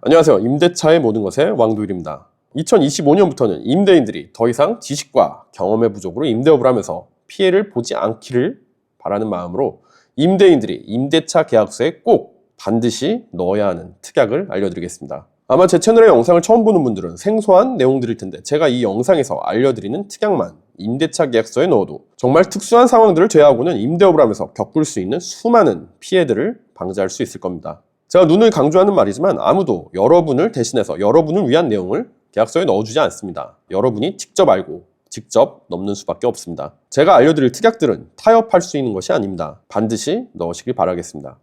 안녕하세요. 임대차의 모든 것의 왕도일입니다. 2025년부터는 임대인들이 더 이상 지식과 경험의 부족으로 임대업을 하면서 피해를 보지 않기를 바라는 마음으로 임대인들이 임대차 계약서에 꼭 반드시 넣어야 하는 특약을 알려드리겠습니다. 아마 제 채널의 영상을 처음 보는 분들은 생소한 내용들일 텐데, 제가 이 영상에서 알려드리는 특약만 임대차 계약서에 넣어도 정말 특수한 상황들을 제외하고는 임대업을 하면서 겪을 수 있는 수많은 피해들을 방지할 수 있을 겁니다. 제가 눈을 강조하는 말이지만 아무도 여러분을 대신해서 여러분을 위한 내용을 계약서에 넣어주지 않습니다. 여러분이 직접 알고 직접 넘는 수밖에 없습니다. 제가 알려드릴 특약들은 타협할 수 있는 것이 아닙니다. 반드시 넣으시길 바라겠습니다.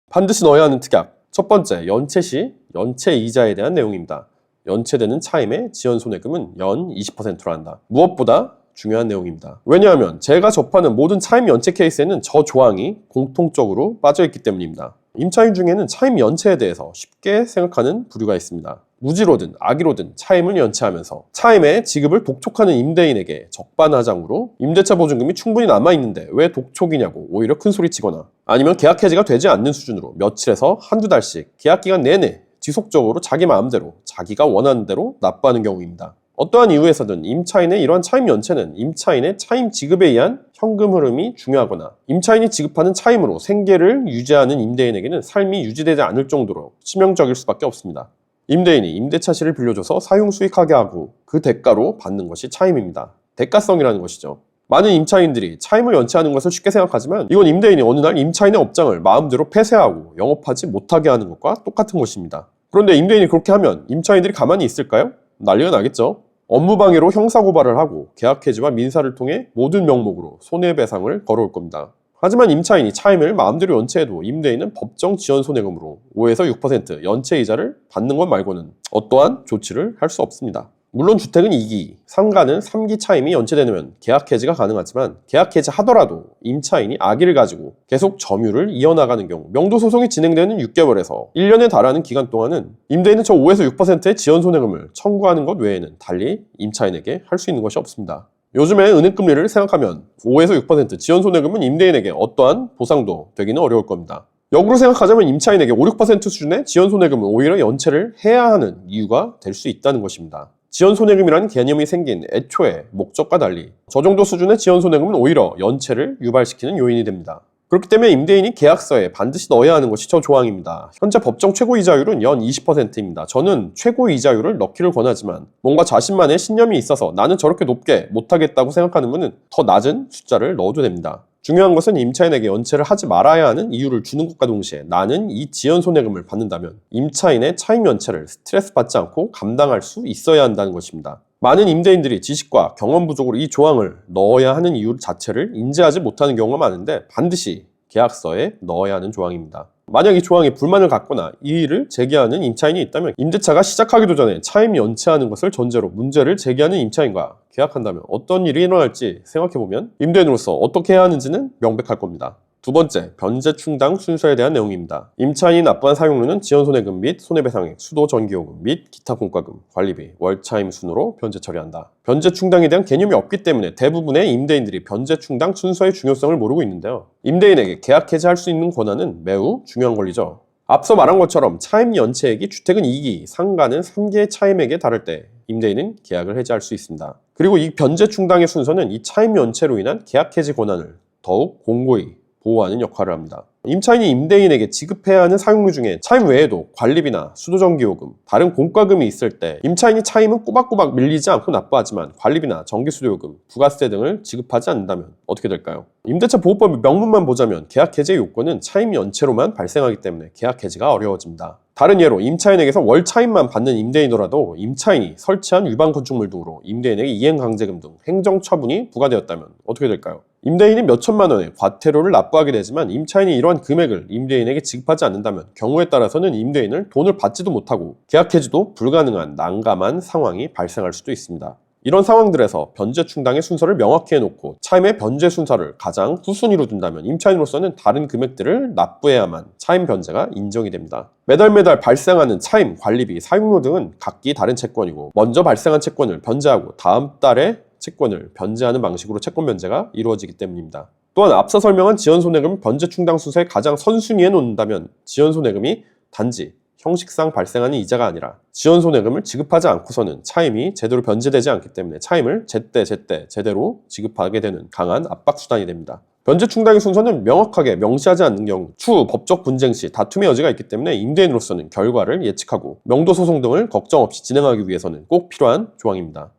반드시 넣어야 하는 특약. 첫 번째, 연체 시 연체 이자에 대한 내용입니다. 연체되는 차임의 지연손해금은 연 20%로 한다. 무엇보다 중요한 내용입니다. 왜냐하면 제가 접하는 모든 차임 연체 케이스에는 저 조항이 공통적으로 빠져있기 때문입니다. 임차인 중에는 차임 연체에 대해서 쉽게 생각하는 부류가 있습니다. 무지로든 악의로든 차임을 연체하면서 차임의 지급을 독촉하는 임대인에게 적반하장으로 임대차 보증금이 충분히 남아있는데 왜 독촉이냐고 오히려 큰소리치거나, 아니면 계약 해지가 되지 않는 수준으로 며칠에서 한두 달씩 계약기간 내내 지속적으로 자기 마음대로 자기가 원하는 대로 납부하는 경우입니다. 어떠한 이유에서든 임차인의 이러한 차임 연체는 임차인의 차임 지급에 의한 현금 흐름이 중요하거나 임차인이 지급하는 차임으로 생계를 유지하는 임대인에게는 삶이 유지되지 않을 정도로 치명적일 수밖에 없습니다. 임대인이 임대차실을 빌려줘서 사용 수익하게 하고 그 대가로 받는 것이 차임입니다. 대가성이라는 것이죠. 많은 임차인들이 차임을 연체하는 것을 쉽게 생각하지만 이건 임대인이 어느 날 임차인의 업장을 마음대로 폐쇄하고 영업하지 못하게 하는 것과 똑같은 것입니다. 그런데 임대인이 그렇게 하면 임차인들이 가만히 있을까요? 난리가 나겠죠. 업무방해로 형사고발을 하고 계약 해지와 민사를 통해 모든 명목으로 손해배상을 걸어올 겁니다. 하지만 임차인이 차임을 마음대로 연체해도 임대인은 법정 지연손해금으로 5에서 6% 연체이자를 받는 것 말고는 어떠한 조치를 할 수 없습니다. 물론 주택은 2기, 상가는 3기 차임이 연체되면 계약 해지가 가능하지만 계약 해지 하더라도 임차인이 악의를 가지고 계속 점유를 이어나가는 경우 명도소송이 진행되는 6개월에서 1년에 달하는 기간 동안은 임대인은 저 5에서 6%의 지연손해금을 청구하는 것 외에는 달리 임차인에게 할 수 있는 것이 없습니다. 요즘에 은행금리를 생각하면 5에서 6% 지연손해금은 임대인에게 어떠한 보상도 되기는 어려울 겁니다. 역으로 생각하자면 임차인에게 5, 6% 수준의 지연손해금은 오히려 연체를 해야 하는 이유가 될 수 있다는 것입니다. 지연손해금이라는 개념이 생긴 애초의 목적과 달리 저 정도 수준의 지연손해금은 오히려 연체를 유발시키는 요인이 됩니다. 그렇기 때문에 임대인이 계약서에 반드시 넣어야 하는 것이 저 조항입니다. 현재 법정 최고이자율은 연 20%입니다. 저는 최고이자율을 넣기를 권하지만 뭔가 자신만의 신념이 있어서 나는 저렇게 높게 못하겠다고 생각하는 분은 더 낮은 숫자를 넣어도 됩니다. 중요한 것은 임차인에게 연체를 하지 말아야 하는 이유를 주는 것과 동시에 나는 이 지연손해금을 받는다면 임차인의 차임 연체를 스트레스 받지 않고 감당할 수 있어야 한다는 것입니다. 많은 임대인들이 지식과 경험 부족으로 이 조항을 넣어야 하는 이유 자체를 인지하지 못하는 경우가 많은데 반드시 계약서에 넣어야 하는 조항입니다. 만약 이 조항에 불만을 갖거나 이의를 제기하는 임차인이 있다면 임대차가 시작하기도 전에 차임 연체하는 것을 전제로 문제를 제기하는 임차인과 계약한다면 어떤 일이 일어날지 생각해보면 임대인으로서 어떻게 해야 하는지는 명백할 겁니다. 두 번째, 변제 충당 순서에 대한 내용입니다. 임차인이 납부한 사용료는 지연손해금 및 손해배상액, 수도 전기요금 및 기타 공과금, 관리비, 월차임 순으로 변제 처리한다. 변제 충당에 대한 개념이 없기 때문에 대부분의 임대인들이 변제 충당 순서의 중요성을 모르고 있는데요. 임대인에게 계약 해지할 수 있는 권한은 매우 중요한 권리죠. 앞서 말한 것처럼 차임 연체액이 주택은 2기, 상가는 3기의 차임액에 달할 때 임대인은 계약을 해지할 수 있습니다. 그리고 이 변제 충당의 순서는 이 차임 연체로 인한 계약 해지 권한을 더욱 공고히 보호하는 역할을 합니다. 임차인이 임대인에게 지급해야 하는 사용료 중에 차임 외에도 관리비나 수도전기요금, 다른 공과금이 있을 때 임차인이 차임은 꼬박꼬박 밀리지 않고 납부하지만 관리비나 전기수도요금, 부가세 등을 지급하지 않는다면 어떻게 될까요? 임대차 보호법 명문만 보자면 계약 해지의 요건은 차임 연체로만 발생하기 때문에 계약 해지가 어려워집니다. 다른 예로 임차인에게서 월 차임만 받는 임대인이라도 임차인이 설치한 위반 건축물 등으로 임대인에게 이행강제금 등 행정처분이 부과되었다면 어떻게 될까요? 임대인이 몇 천만 원의 과태료를 납부하게 되지만 임차인이 이러한 금액을 임대인에게 지급하지 않는다면 경우에 따라서는 임대인을 돈을 받지도 못하고 계약 해지도 불가능한 난감한 상황이 발생할 수도 있습니다. 이런 상황들에서 변제 충당의 순서를 명확히 해놓고 차임의 변제 순서를 가장 후순위로 둔다면 임차인으로서는 다른 금액들을 납부해야만 차임 변제가 인정이 됩니다. 매달 발생하는 차임, 관리비, 사용료 등은 각기 다른 채권이고 먼저 발생한 채권을 변제하고 다음 달에 채권을 변제하는 방식으로 채권 변제가 이루어지기 때문입니다. 또한 앞서 설명한 지연손해금 변제 충당 순서의 가장 선순위에 놓는다면 지연손해금이 단지 형식상 발생하는 이자가 아니라 지원손해금을 지급하지 않고서는 차임이 제대로 변제되지 않기 때문에 차임을 제때 제대로 지급하게 되는 강한 압박수단이 됩니다. 변제 충당의 순서는 명확하게 명시하지 않는 경우 추후 법적 분쟁 시 다툼의 여지가 있기 때문에 임대인으로서는 결과를 예측하고 명도소송 등을 걱정 없이 진행하기 위해서는 꼭 필요한 조항입니다.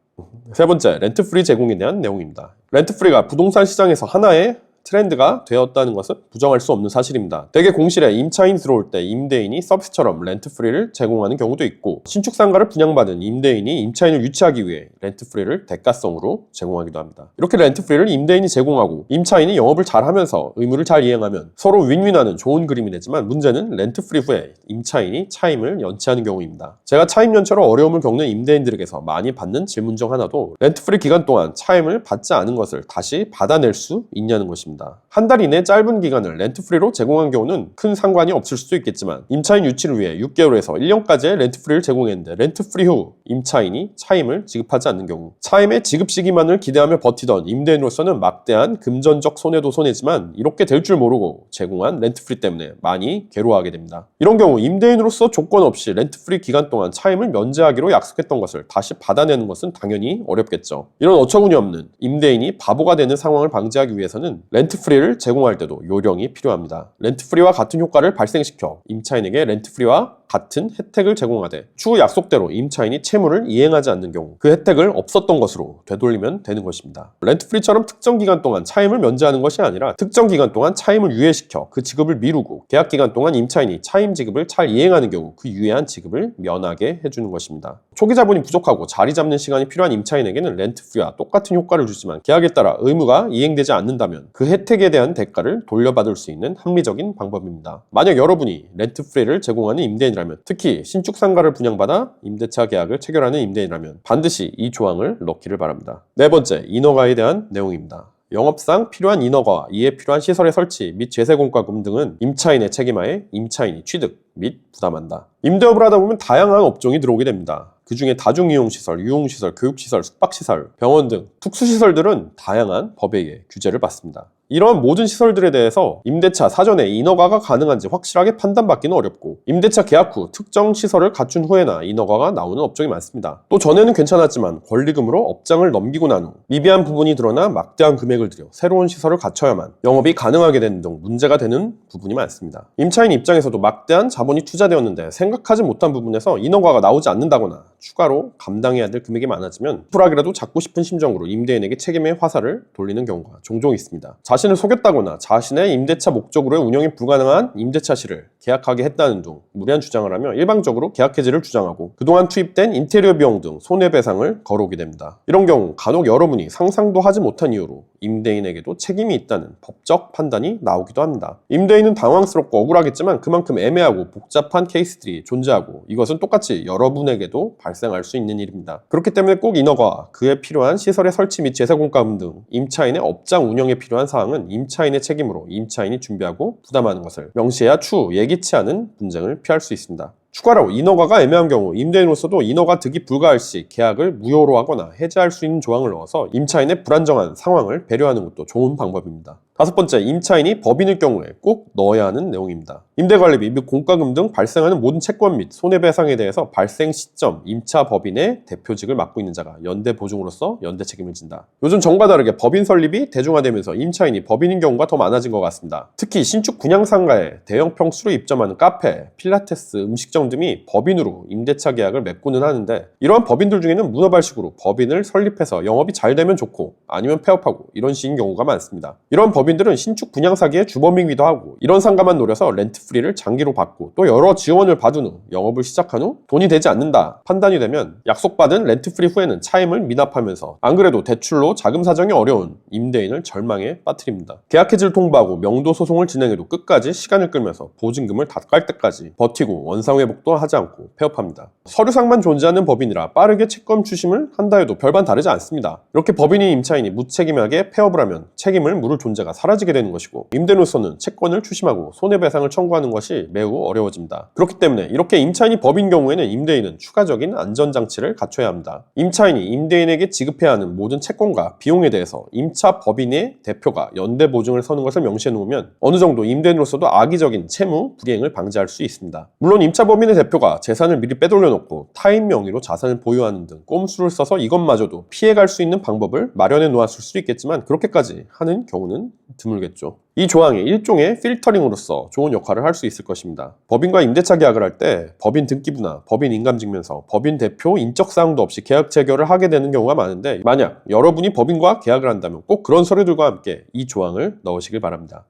세 번째, 렌트프리 제공에 대한 내용입니다. 렌트프리가 부동산 시장에서 하나의 트렌드가 되었다는 것은 부정할 수 없는 사실입니다. 대개 공실에 임차인이 들어올 때 임대인이 서비스처럼 렌트프리를 제공하는 경우도 있고 신축 상가를 분양받은 임대인이 임차인을 유치하기 위해 렌트프리를 대가성으로 제공하기도 합니다. 이렇게 렌트프리를 임대인이 제공하고 임차인이 영업을 잘하면서 의무를 잘 이행하면 서로 윈윈하는 좋은 그림이 되지만 문제는 렌트프리 후에 임차인이 차임을 연체하는 경우입니다. 제가 차임 연체로 어려움을 겪는 임대인들에게서 많이 받는 질문 중 하나도 렌트프리 기간 동안 차임을 받지 않은 것을 다시 받아낼 수 있냐는 것입니다. 한 달 이내 짧은 기간을 렌트프리로 제공한 경우는 큰 상관이 없을 수도 있겠지만 임차인 유치를 위해 6개월에서 1년까지의 렌트프리를 제공했는데 렌트프리 후 임차인이 차임을 지급하지 않는 경우 차임의 지급 시기만을 기대하며 버티던 임대인으로서는 막대한 금전적 손해도 손해지만 이렇게 될 줄 모르고 제공한 렌트프리 때문에 많이 괴로워하게 됩니다. 이런 경우 임대인으로서 조건 없이 렌트프리 기간 동안 차임을 면제하기로 약속했던 것을 다시 받아내는 것은 당연히 어렵겠죠. 이런 어처구니 없는 임대인이 바보가 되는 상황을 방지하기 위해서는 렌트프리를 제공할 때도 요령이 필요합니다. 렌트프리와 같은 효과를 발생시켜 임차인에게 렌트프리와 같은 혜택을 제공하되 추후 약속대로 임차인이 채무를 이행하지 않는 경우 그 혜택을 없었던 것으로 되돌리면 되는 것입니다. 렌트프리처럼 특정 기간 동안 차임을 면제하는 것이 아니라 특정 기간 동안 차임을 유예시켜 그 지급을 미루고 계약 기간 동안 임차인이 차임 지급을 잘 이행하는 경우 그 유예한 지급을 면하게 해주는 것입니다. 초기 자본이 부족하고 자리 잡는 시간이 필요한 임차인에게는 렌트프리와 똑같은 효과를 주지만 계약에 따라 의무가 이행되지 않는다면 그 혜택에 대한 대가를 돌려받을 수 있는 합리적인 방법입니다. 만약 여러분이 렌트프리를 제공하는 임대인이라면 특히 신축 상가를 분양받아 임대차 계약을 체결하는 임대인이라면 반드시 이 조항을 넣기를 바랍니다. 네 번째, 인허가에 대한 내용입니다. 영업상 필요한 인허가, 이에 필요한 시설의 설치 및 제세공과금 등은 임차인의 책임하에 임차인이 취득 및 부담한다. 임대업을 하다 보면 다양한 업종이 들어오게 됩니다. 그 중에 다중이용시설, 유흥시설, 교육시설, 숙박시설, 병원 등 특수시설들은 다양한 법에 의해 규제를 받습니다. 이러한 모든 시설들에 대해서 임대차 사전에 인허가가 가능한지 확실하게 판단받기는 어렵고 임대차 계약 후 특정 시설을 갖춘 후에나 인허가가 나오는 업종이 많습니다. 또 전에는 괜찮았지만 권리금으로 업장을 넘기고 난 후 미비한 부분이 드러나 막대한 금액을 들여 새로운 시설을 갖춰야만 영업이 가능하게 되는 등 문제가 되는 부분이 많습니다. 임차인 입장에서도 막대한 자본이 투자되었는데 생각하지 못한 부분에서 인허가가 나오지 않는다거나 추가로 감당해야 될 금액이 많아지면 쿨하게라도 잡고 싶은 심정으로 임대인에게 책임의 화살을 돌리는 경우가 종종 있습니다. 자신을 속였다거나 자신의 임대차 목적으로의 운영이 불가능한 임대차 시를 계약하게 했다는 등 무리한 주장을 하며 일방적으로 계약 해지를 주장하고 그동안 투입된 인테리어 비용 등 손해배상을 걸어오게 됩니다. 이런 경우 간혹 여러분이 상상도 하지 못한 이유로 임대인에게도 책임이 있다는 법적 판단이 나오기도 합니다. 임대인은 당황스럽고 억울하겠지만 그만큼 애매하고 복잡한 케이스들이 존재하고 이것은 똑같이 여러분에게도 발생할 수 있는 일입니다. 그렇기 때문에 꼭 인허가, 그에 필요한 시설의 설치 및 제세공과금 등 임차인의 업장 운영에 필요한 사항은 임차인의 책임으로 임차인이 준비하고 부담하는 것을 명시해야 추후 예기치 않은 분쟁을 피할 수 있습니다. 추가로 인허가가 애매한 경우 임대인으로서도 인허가 득이 불가할 시 계약을 무효로 하거나 해지할 수 있는 조항을 넣어서 임차인의 불안정한 상황을 배려하는 것도 좋은 방법입니다. 다섯 번째, 임차인이 법인일 경우에 꼭 넣어야 하는 내용입니다. 임대관리비 및 공과금 등 발생하는 모든 채권 및 손해배상에 대해서 발생 시점 임차 법인의 대표직을 맡고 있는 자가 연대 보증으로서 연대 책임을 진다. 요즘 전과 다르게 법인 설립이 대중화되면서 임차인이 법인인 경우가 더 많아진 것 같습니다. 특히 신축 분양상가에 대형 평수로 입점하는 카페, 필라테스, 음식점 등이 법인으로 임대차 계약을 맺고는 하는데 이러한 법인들 중에는 문어발식으로 법인을 설립해서 영업이 잘 되면 좋고 아니면 폐업하고 이런 식인 경우가 많습니다. 이런 법인들은 신축 분양 사기의 주범이기도 하고 이런 상가만 노려서 렌트프리를 장기로 받고 또 여러 지원을 받은 후 영업을 시작한 후 돈이 되지 않는다 판단이 되면 약속받은 렌트프리 후에는 차임을 미납하면서 안 그래도 대출로 자금 사정이 어려운 임대인을 절망에 빠뜨립니다. 계약 해지를 통보하고 명도 소송을 진행해도 끝까지 시간을 끌면서 보증금을 다 깔 때까지 버티고 원상 회복도 하지 않고 폐업합니다. 서류상만 존재하는 법인이라 빠르게 채권 추심을 한다 해도 별반 다르지 않습니다. 이렇게 법인인 임차인이 무책임하게 폐업을 하면 책임을 물을 존재가 사라지게 되는 것이고, 임대인으로서는 채권을 추심하고 손해배상을 청구하는 것이 매우 어려워집니다. 그렇기 때문에 이렇게 임차인이 법인 경우에는 임대인은 추가적인 안전장치를 갖춰야 합니다. 임차인이 임대인에게 지급해야 하는 모든 채권과 비용에 대해서 임차 법인의 대표가 연대 보증을 서는 것을 명시해 놓으면 어느 정도 임대인으로서도 악의적인 채무 불이행을 방지할 수 있습니다. 물론 임차 법인의 대표가 재산을 미리 빼돌려 놓고 타인 명의로 자산을 보유하는 등 꼼수를 써서 이것마저도 피해갈 수 있는 방법을 마련해 놓았을 수도 있겠지만, 그렇게까지 하는 경우는 드물겠죠. 이 조항이 일종의 필터링으로서 좋은 역할을 할 수 있을 것입니다. 법인과 임대차 계약을 할 때 법인 등기부나 법인 인감증명서, 법인 대표 인적사항도 없이 계약 체결을 하게 되는 경우가 많은데, 만약 여러분이 법인과 계약을 한다면 꼭 그런 서류들과 함께 이 조항을 넣으시길 바랍니다.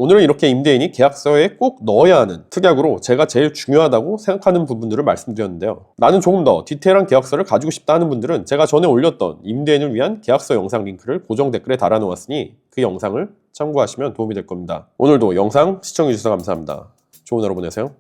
오늘은 이렇게 임대인이 계약서에 꼭 넣어야 하는 특약으로 제가 제일 중요하다고 생각하는 부분들을 말씀드렸는데요. 나는 조금 더 디테일한 계약서를 가지고 싶다 하는 분들은 제가 전에 올렸던 임대인을 위한 계약서 영상 링크를 고정 댓글에 달아놓았으니 그 영상을 참고하시면 도움이 될 겁니다. 오늘도 영상 시청해주셔서 감사합니다. 좋은 하루 보내세요.